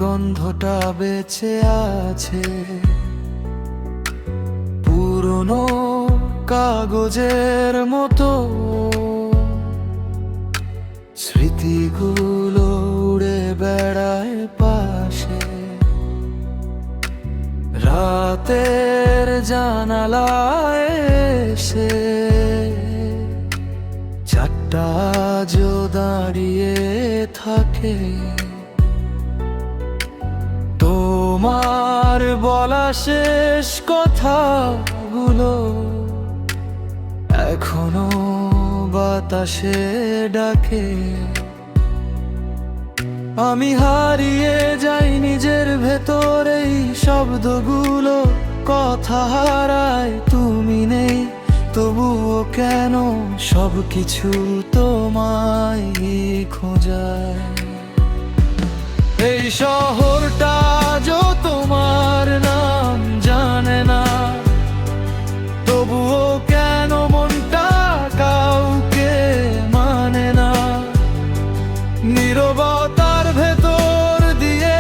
গন্ধটা বেঁচে আছে, পুরনো কাগজের মতো স্মৃতিগুলো উড়ে বেড়ায় পাশে। রাতের জানালায় এসে চারটা আজও দাঁড়িয়ে থাকে। তোমার বলা শেষ কথাগুলো এখনো বাতাসে ডাকে। আমি হারিয়ে যাই নিজের ভেতরে, এই শব্দগুলো কথা হারায়। তুমি নেই তবুও কেন সবকিছু তোমায় খোঁজায়। এই শহরটা আজও তোমার নাম জানে না, তবুও কেন মনটা কাউকে মানে না। নীরবতার ভেতর দিয়ে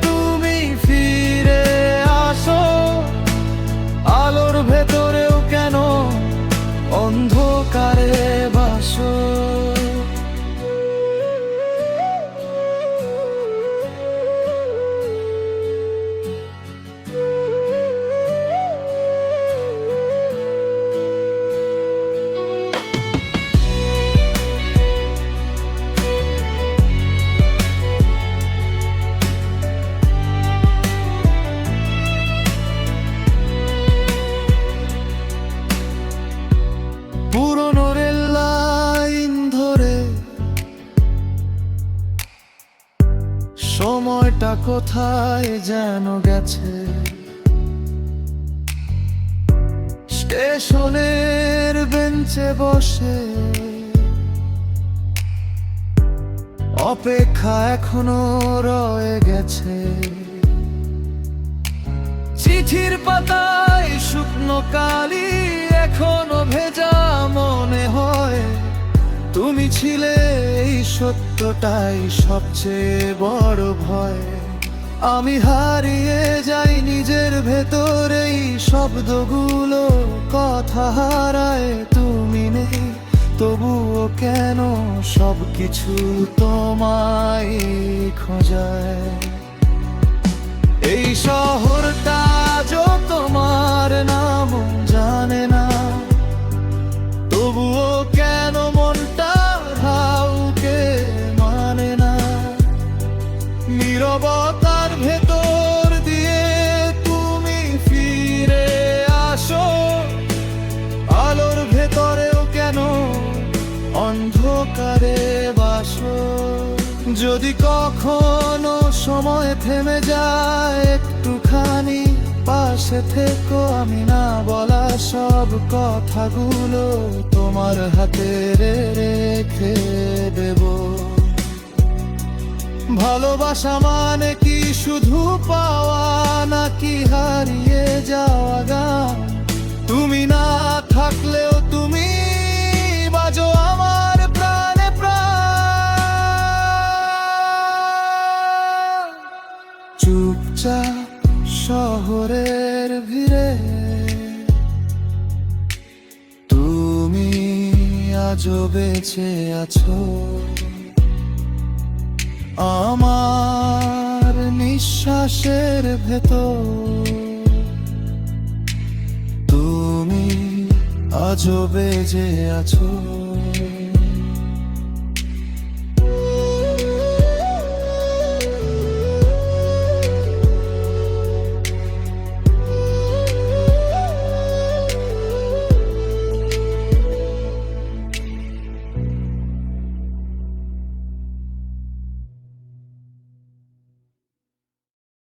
তুমি ফিরে আসো, আলোর ভেতরেও কেন অন্ধকারে বাসো। পুরনো রেল লাইন ধরে সময়টা কোথায় যেন গেছে। স্টেশনের বেঞ্চে বসে অপেক্ষা এখনো রয়ে গেছে। চিঠির পাতায় শুকনো কালি এখনো ভেজা, মনে হয় তুমি ছিলে এই সত্যটাই সবচেয়ে বড় ভয়। আমি হারিয়ে যাই নিজের ভেতরে, এই শব্দগুলো কথা হারায়। তুমি নেই তবুও কেন সবকিছু তোমায় খোঁজায়। এই শহরটা আজও তোমার নাম জানে না, তবুও কেন মনটা কাউকে মানে না। নীরবতার ভেতর দিয়ে তুমি ফিরে আসো, আলোর ভেতরেও কেন অন্ধকারে বাসো। যদি কখনো সময় থেমে যায়, একটুখানি পাশে থেকো। আমি না বলা সব কথাগুলো তোমার হাতে রেখে দেব। ভালোবাসা মানে কি শুধু পাওয়া, নাকি হারিয়ে যাওয়া গান? তুমি না থাকলেও তুমি বাজো আমার প্রাণে প্রাণ। চুপচাপ শহরের ভিড়ে তুমি আজও বেঁচে আছো, আমার নিঃশ্বাসের ভেতর তুমি আজও বেঁচে আছো।